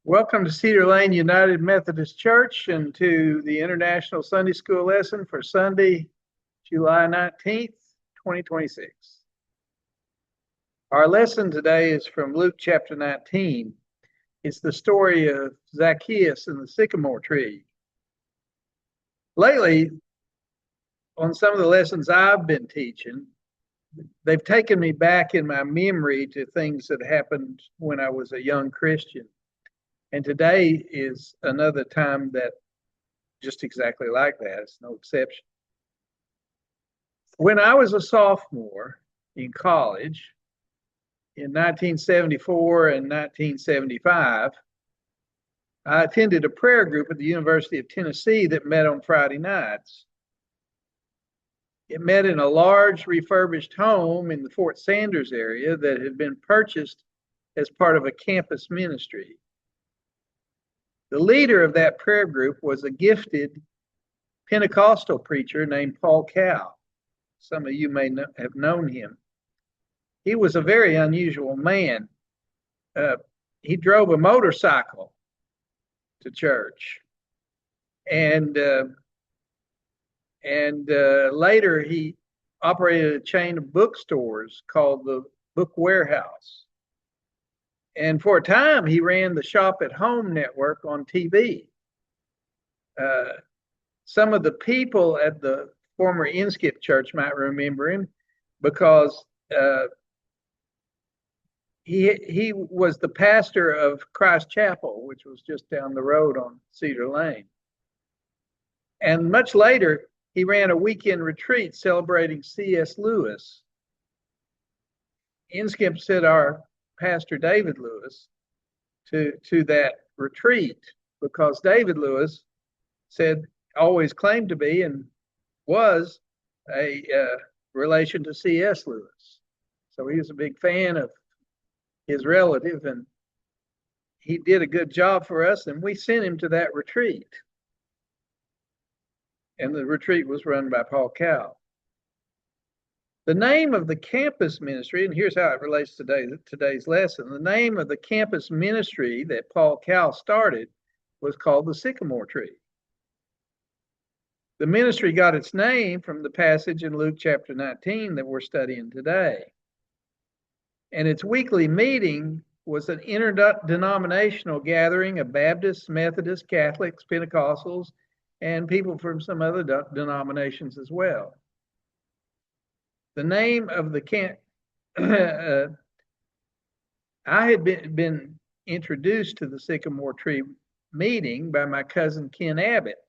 Welcome to Cedar Lane United Methodist Church and to the International Sunday School lesson for Sunday, July 19th, 2026. Our lesson today is from Luke chapter 19. It's the story of Zacchaeus and the sycamore tree. Lately, on some of the lessons I've been teaching, they've taken me back in my memory to things that happened when I was a young Christian. And today is another time that just exactly like that. It's no exception. When I was a sophomore in college in 1974 and 1975, I attended a prayer group at the University of Tennessee that met on Friday nights. It met in a large refurbished home in the Fort Sanders area that had been purchased as part of a campus ministry. The leader of that prayer group was a gifted Pentecostal preacher named Paul Cow. Some of you may have known him. He was a very unusual man. He drove a motorcycle to church, and later he operated a chain of bookstores called the Book Warehouse. And for a time, he ran the Shop at Home network on TV. Some of the people at the former Inskip Church might remember him because he was the pastor of Christ Chapel, which was just down the road on Cedar Lane. And much later, he ran a weekend retreat celebrating C.S. Lewis. Inskip sent our pastor David Lewis to that retreat because David Lewis always claimed to be and was a relation to C.S. Lewis. So he was a big fan of his relative, and he did a good job for us, and we sent him to that retreat. And the retreat was run by Paul Cow. The name of the campus ministry, and here's how it relates to today's lesson. The name of the campus ministry that Paul Cow started was called the Sycamore Tree. The ministry got its name from the passage in Luke chapter 19 that we're studying today. And its weekly meeting was an interdenominational gathering of Baptists, Methodists, Catholics, Pentecostals, and people from some other denominations as well. The name of the camp, I had been introduced to the Sycamore Tree meeting by my cousin Ken Abbott,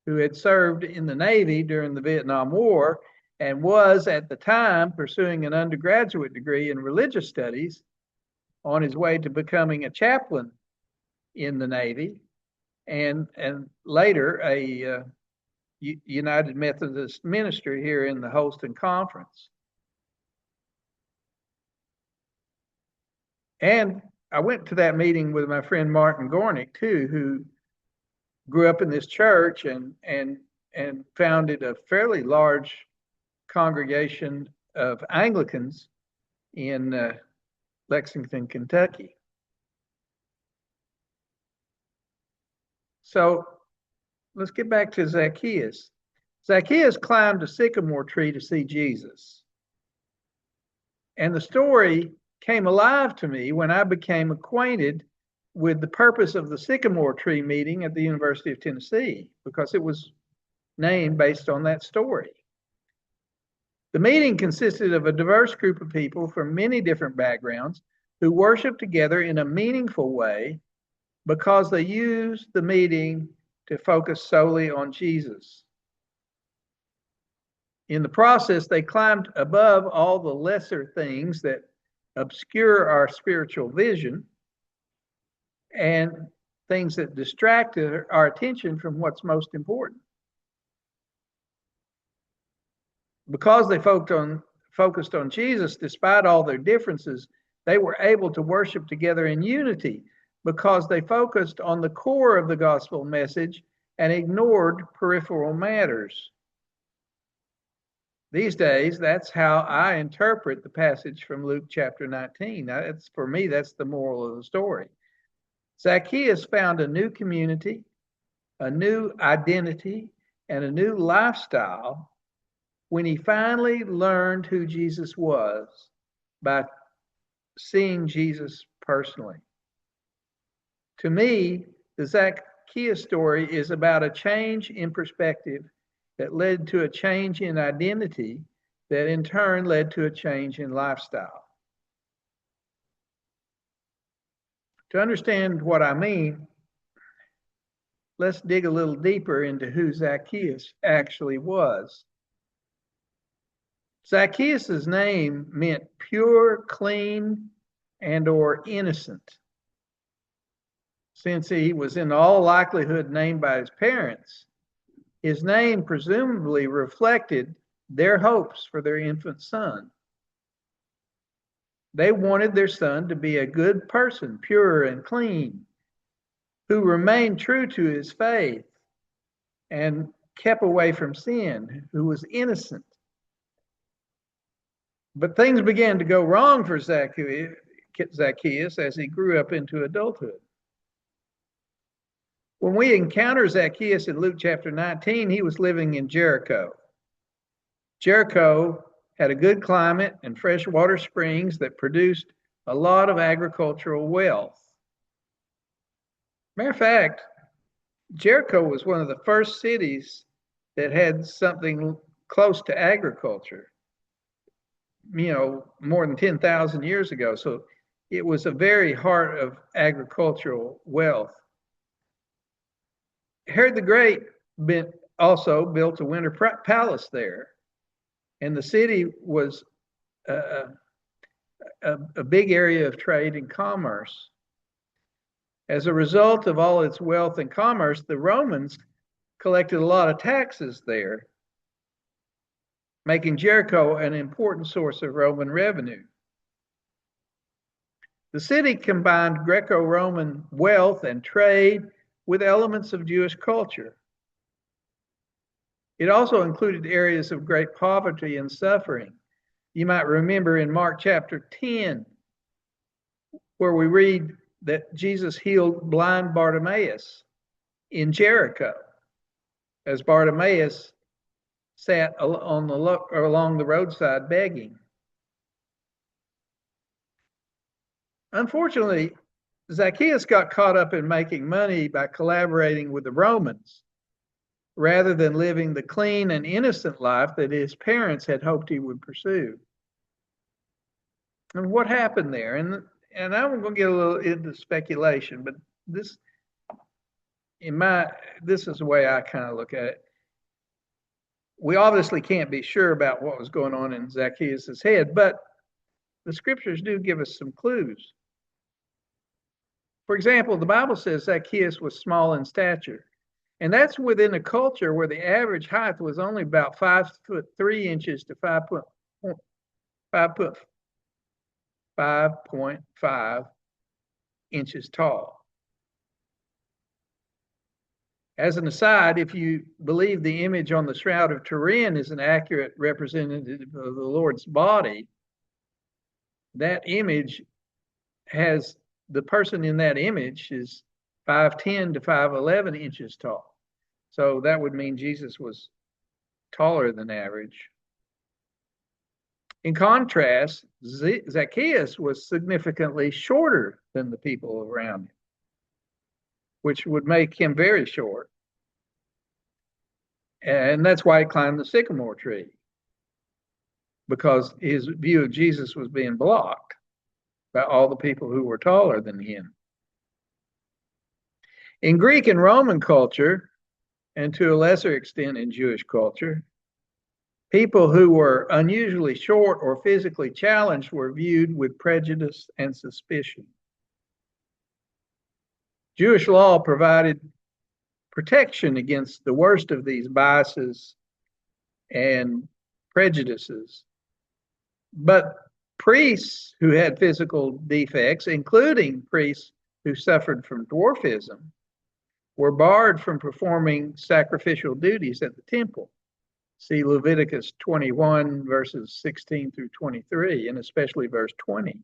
who had served in the Navy during the Vietnam War and was at the time pursuing an undergraduate degree in religious studies on his way to becoming a chaplain in the Navy and later a United Methodist minister here in the Holston Conference. And I went to that meeting with my friend Martin Gornick too, who grew up in this church and founded a fairly large congregation of Anglicans in Lexington, Kentucky. So let's get back to Zacchaeus. Zacchaeus climbed a sycamore tree to see Jesus. And the story came alive to me when I became acquainted with the purpose of the sycamore tree meeting at the University of Tennessee, because it was named based on that story. The meeting consisted of a diverse group of people from many different backgrounds who worshiped together in a meaningful way because they used the meeting to focus solely on Jesus. In the process, they climbed above all the lesser things that obscure our spiritual vision and things that distract our attention from what's most important. Because they focused on Jesus, despite all their differences, they were able to worship together in unity because they focused on the core of the gospel message and ignored peripheral matters. These days, that's how I interpret the passage from Luke chapter 19. For me, that's the moral of the story. Zacchaeus found a new community, a new identity, and a new lifestyle when he finally learned who Jesus was by seeing Jesus personally. To me, the Zacchaeus story is about a change in perspective that led to a change in identity that in turn led to a change in lifestyle. To understand what I mean, let's dig a little deeper into who Zacchaeus actually was. Zacchaeus' name meant pure, clean, and or innocent. Since he was in all likelihood named by his parents, his name presumably reflected their hopes for their infant son. They wanted their son to be a good person, pure and clean, who remained true to his faith and kept away from sin, who was innocent. But things began to go wrong for Zacchaeus as he grew up into adulthood. When we encounter Zacchaeus in Luke chapter 19, he was living in Jericho. Jericho had a good climate and freshwater springs that produced a lot of agricultural wealth. Matter of fact, Jericho was one of the first cities that had something close to agriculture, more than 10,000 years ago. So it was a very heart of agricultural wealth. Herod the Great also built a winter palace there, and the city was a big area of trade and commerce. As a result of all its wealth and commerce, the Romans collected a lot of taxes there, making Jericho an important source of Roman revenue. The city combined Greco-Roman wealth and trade with elements of Jewish culture. It also included areas of great poverty and suffering. You might remember in Mark chapter 10, where we read that Jesus healed blind Bartimaeus in Jericho, as Bartimaeus sat along the roadside begging. Unfortunately, Zacchaeus got caught up in making money by collaborating with the Romans rather than living the clean and innocent life that his parents had hoped he would pursue. And what happened there? And I'm going to get a little into speculation, but this is the way I kind of look at it. We obviously can't be sure about what was going on in Zacchaeus' head, but the scriptures do give us some clues. For example, the Bible says Zacchaeus was small in stature, and that's within a culture where the average height was only about 5'3" to 5.5 inches tall. As an aside, if you believe the image on the Shroud of Turin is an accurate representative of the Lord's body, that image has the person in that image is 5'10" to 5'11" inches tall. So that would mean Jesus was taller than average. In contrast, Zacchaeus was significantly shorter than the people around him, which would make him very short. And that's why he climbed the sycamore tree, because his view of Jesus was being blocked by all the people who were taller than him. In Greek and Roman culture, and to a lesser extent in Jewish culture, people who were unusually short or physically challenged were viewed with prejudice and suspicion. Jewish law provided protection against the worst of these biases and prejudices. But priests who had physical defects, including priests who suffered from dwarfism, were barred from performing sacrificial duties at the temple. See Leviticus 21, verses 16 through 23, and especially verse 20.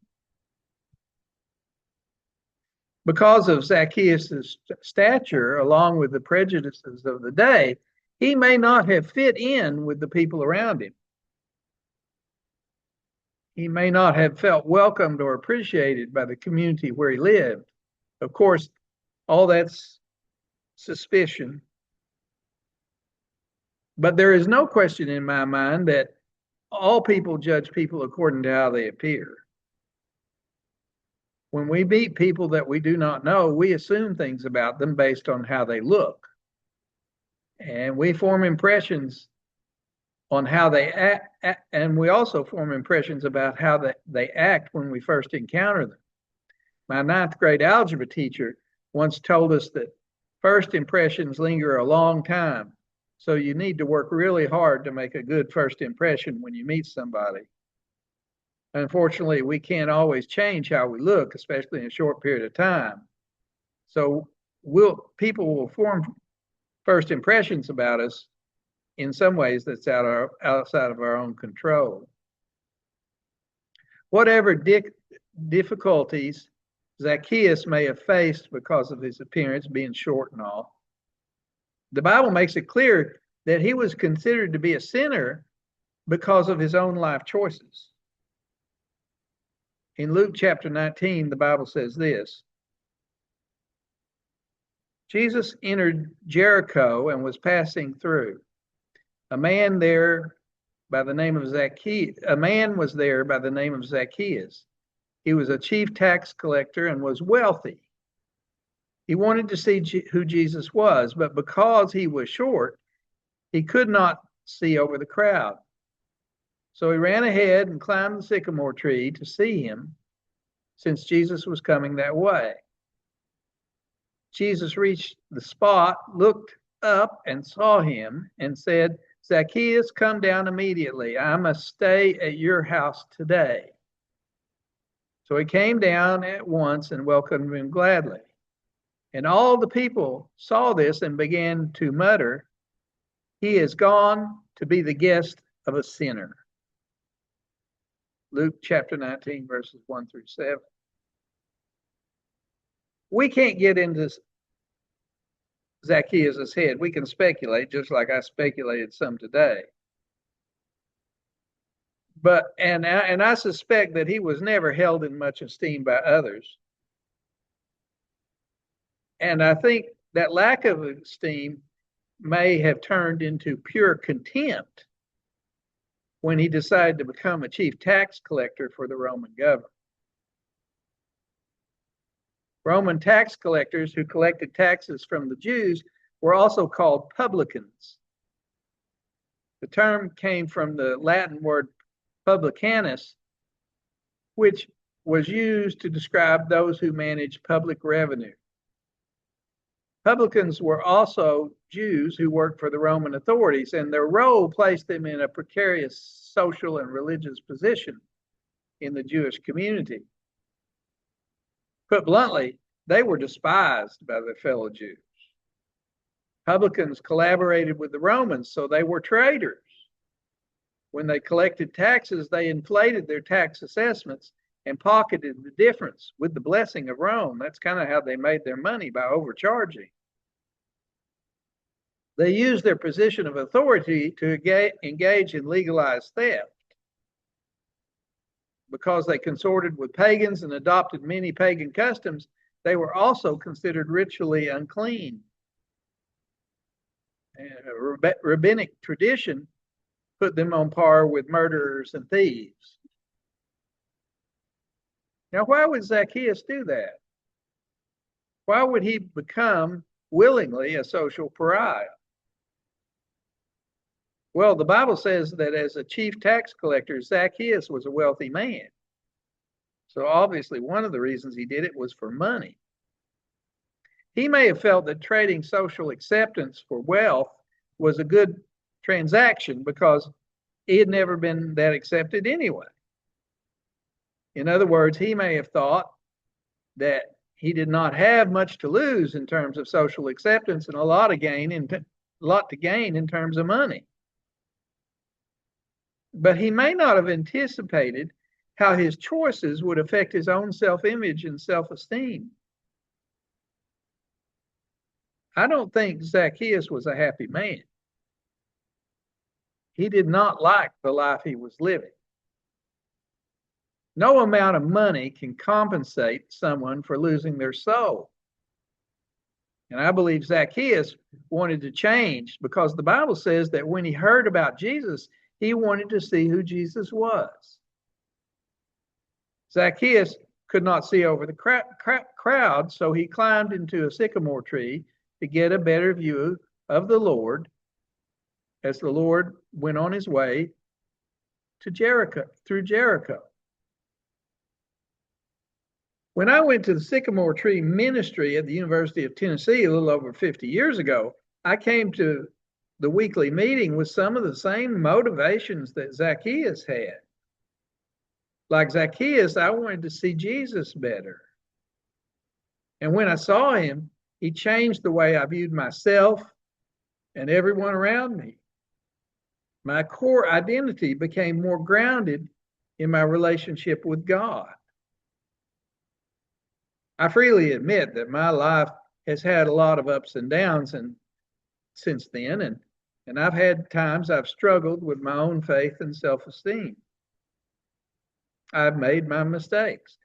Because of Zacchaeus' stature, along with the prejudices of the day, he may not have fit in with the people around him. He may not have felt welcomed or appreciated by the community where he lived. Of course, all that's suspicion. But there is no question in my mind that all people judge people according to how they appear. When we meet people that we do not know, we assume things about them based on how they look. And we form impressions on how they act, and we also form impressions about how they act when we first encounter them. My ninth grade algebra teacher once told us that first impressions linger a long time, so you need to work really hard to make a good first impression when you meet somebody. Unfortunately, we can't always change how we look, especially in a short period of time. So people will form first impressions about us in some ways that's outside of our own control. Whatever difficulties Zacchaeus may have faced because of his appearance being short and all, the Bible makes it clear that he was considered to be a sinner because of his own life choices. In Luke chapter 19, the Bible says this: Jesus entered Jericho and was passing through. A man was there by the name of Zacchaeus. He was a chief tax collector and was wealthy. He wanted to see who Jesus was, but because he was short, he could not see over the crowd. So he ran ahead and climbed the sycamore tree to see him, since Jesus was coming that way. Jesus reached the spot, looked up and saw him, and said, "Zacchaeus, come down immediately. I must stay at your house today." So he came down at once and welcomed him gladly. And all the people saw this and began to mutter, "He is gone to be the guest of a sinner." Luke chapter 19, verses 1 through 7. We can't get into Zacchaeus' head. We can speculate, just like I speculated some today. But I suspect that he was never held in much esteem by others. And I think that lack of esteem may have turned into pure contempt when he decided to become a chief tax collector for the Roman government. Roman tax collectors who collected taxes from the Jews were also called publicans. The term came from the Latin word publicanus, which was used to describe those who managed public revenue. Publicans were also Jews who worked for the Roman authorities, and their role placed them in a precarious social and religious position in the Jewish community. Put bluntly, they were despised by their fellow Jews. Publicans collaborated with the Romans, so they were traitors. When they collected taxes, they inflated their tax assessments and pocketed the difference with the blessing of Rome. That's kind of how they made their money, by overcharging. They used their position of authority to engage in legalized theft. Because they consorted with pagans and adopted many pagan customs, they were also considered ritually unclean. Rabbinic tradition put them on par with murderers and thieves. Now, why would Zacchaeus do that? Why would he become willingly a social pariah? Well, the Bible says that as a chief tax collector, Zacchaeus was a wealthy man. So obviously one of the reasons he did it was for money. He may have felt that trading social acceptance for wealth was a good transaction because he had never been that accepted anyway. In other words, he may have thought that he did not have much to lose in terms of social acceptance and a lot to gain in terms of money. But he may not have anticipated how his choices would affect his own self-image and self-esteem. I don't think Zacchaeus was a happy man. He did not like the life he was living. No amount of money can compensate someone for losing their soul. And I believe Zacchaeus wanted to change because the Bible says that when he heard about Jesus, he wanted to see who Jesus was. Zacchaeus could not see over the crowd, so he climbed into a sycamore tree to get a better view of the Lord as the Lord went on his way to Jericho, through Jericho. When I went to the sycamore tree ministry at the University of Tennessee a little over 50 years ago, I came to the weekly meeting with some of the same motivations that Zacchaeus had. Like Zacchaeus, I wanted to see Jesus better. And when I saw him, he changed the way I viewed myself and everyone around me. My core identity became more grounded in my relationship with God. I freely admit that my life has had a lot of ups and downs since then, and I've had times I've struggled with my own faith and self-esteem. I've made my mistakes,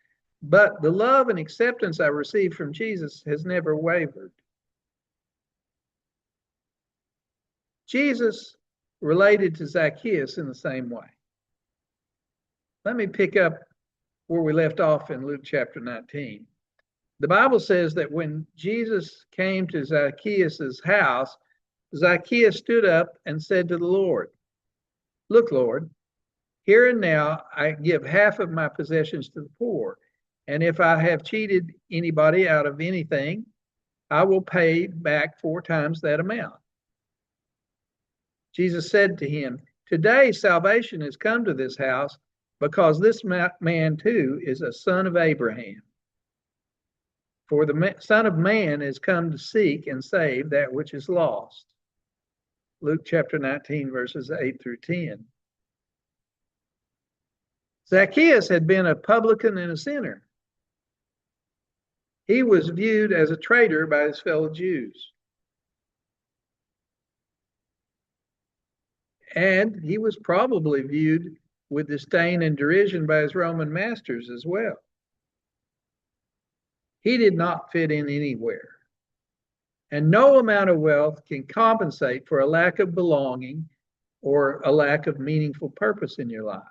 but the love and acceptance I received from Jesus has never wavered. Jesus related to Zacchaeus in the same way. Let me pick up where we left off in Luke chapter 19. The Bible says that when Jesus came to Zacchaeus' house, Zacchaeus stood up and said to the Lord, "Look, Lord, here and now I give half of my possessions to the poor, and if I have cheated anybody out of anything, I will pay back 4 times that amount." Jesus said to him, "Today salvation has come to this house because this man too is a son of Abraham. For the Son of Man has come to seek and save that which is lost." Luke chapter 19, verses 8 through 10. Zacchaeus had been a publican and a sinner. He was viewed as a traitor by his fellow Jews. And he was probably viewed with disdain and derision by his Roman masters as well. He did not fit in anywhere. And no amount of wealth can compensate for a lack of belonging or a lack of meaningful purpose in your life.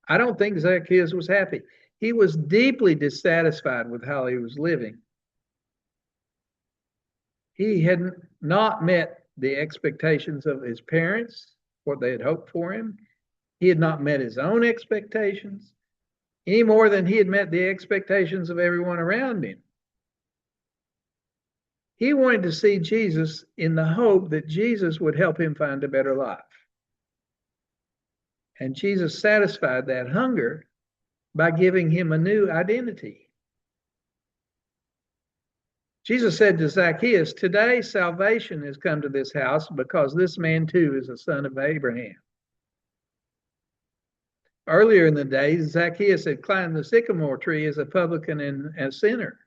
I don't think Zacchaeus was happy. He was deeply dissatisfied with how he was living. He had not met the expectations of his parents, what they had hoped for him. He had not met his own expectations any more than he had met the expectations of everyone around him. He wanted to see Jesus in the hope that Jesus would help him find a better life. And Jesus satisfied that hunger by giving him a new identity. Jesus said to Zacchaeus, "Today salvation has come to this house because this man too is a son of Abraham." Earlier in the day, Zacchaeus had climbed the sycamore tree as a publican and a sinner.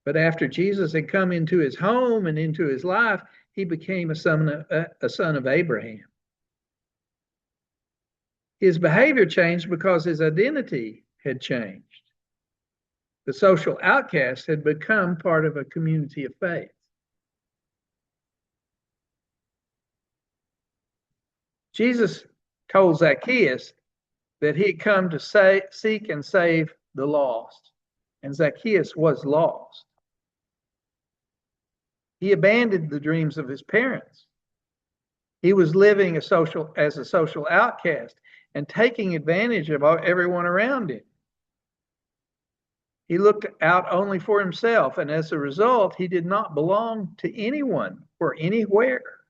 But after Jesus had come into his home and into his life, he became a son of Abraham. His behavior changed because his identity had changed. The social outcast had become part of a community of faith. Jesus told Zacchaeus that he had come to seek and save the lost, and Zacchaeus was lost. He abandoned the dreams of his parents. He was living as a social outcast and taking advantage of everyone around him. He looked out only for himself, and as a result, he did not belong to anyone or anywhere.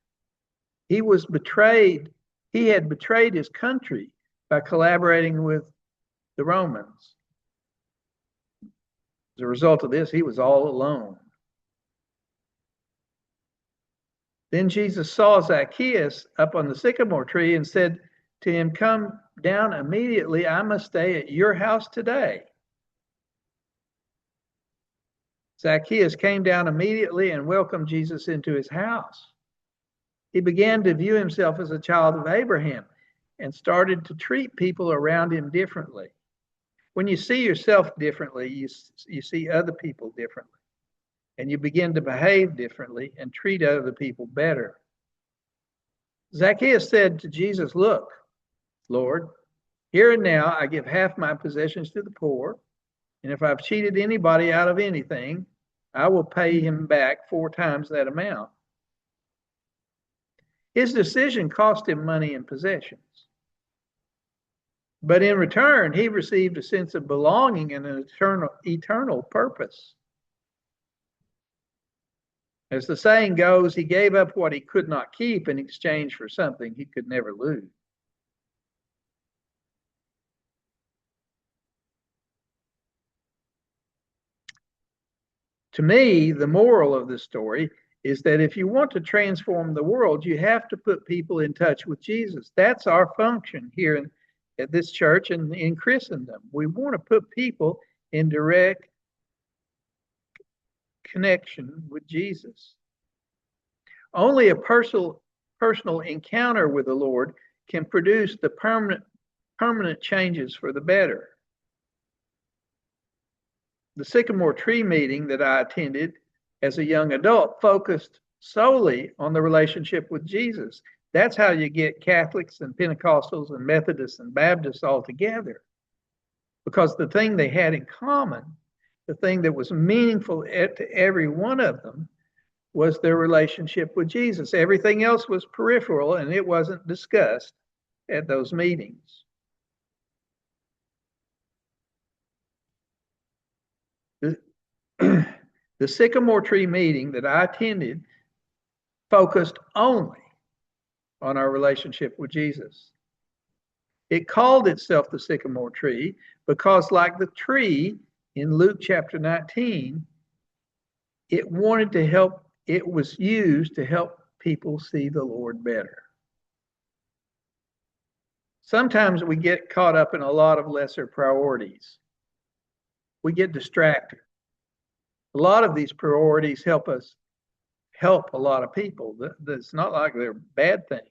He was betrayed. He had betrayed his country by collaborating with the Romans. As a result of this, he was all alone. Then Jesus saw Zacchaeus up on the sycamore tree and said to him, "Come down immediately. I must stay at your house today." Zacchaeus came down immediately and welcomed Jesus into his house. He began to view himself as a child of Abraham and started to treat people around him differently. When you see yourself differently, you see other people differently, and you begin to behave differently and treat other people better. Zacchaeus said to Jesus, "Look, Lord, here and now I give half my possessions to the poor, and if I've cheated anybody out of anything, I will pay him back 4 times that amount." His decision cost him money and possessions. But in return, he received a sense of belonging and an eternal purpose. As the saying goes, he gave up what he could not keep in exchange for something he could never lose. To me, the moral of this story is that if you want to transform the world, you have to put people in touch with Jesus. That's our function here at this church and in Christendom. We want to put people in direct connection with Jesus. Only a personal encounter with the Lord can produce the permanent changes for the better. The sycamore tree meeting that I attended as a young adult focused solely on the relationship with Jesus. That's how you get Catholics and Pentecostals and Methodists and Baptists all together. Because the thing they had in common, the thing that was meaningful to every one of them, was their relationship with Jesus. Everything else was peripheral and it wasn't discussed at those meetings. The sycamore tree meeting that I attended focused only on our relationship with Jesus. It called itself the sycamore tree because, like the tree in Luke chapter 19, it wanted to help, it was used to help people see the Lord better. Sometimes we get caught up in a lot of lesser priorities. We get distracted. A lot of these priorities help a lot of people. It's not like they're bad things.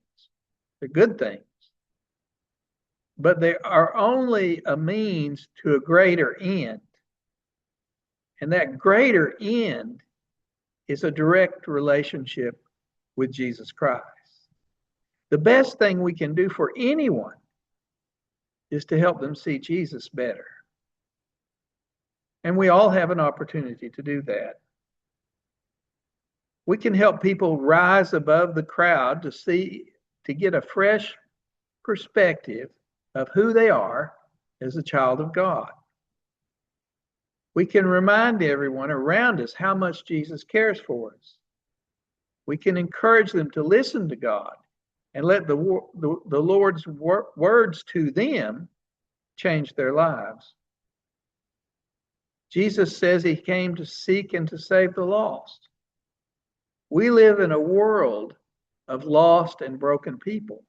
They're good things. But they are only a means to a greater end. And that greater end is a direct relationship with Jesus Christ. The best thing we can do for anyone is to help them see Jesus better. And we all have an opportunity to do that. We can help people rise above the crowd to get a fresh perspective of who they are as a child of God. We can remind everyone around us how much Jesus cares for us. We can encourage them to listen to God and let the Lord's words to them change their lives. Jesus says he came to seek and to save the lost. We live in a world of lost and broken people,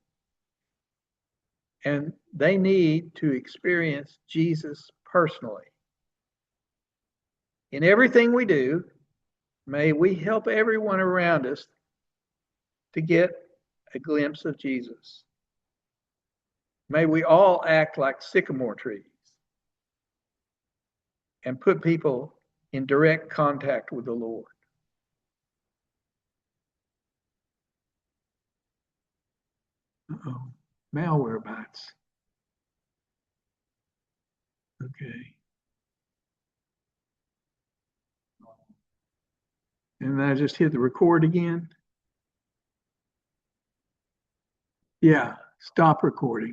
and they need to experience Jesus personally. In everything we do, may we help everyone around us to get a glimpse of Jesus. May we all act like sycamore trees and put people in direct contact with the Lord. Uh-oh, malware bites. Okay. And I just hit the record again. Yeah, stop recording.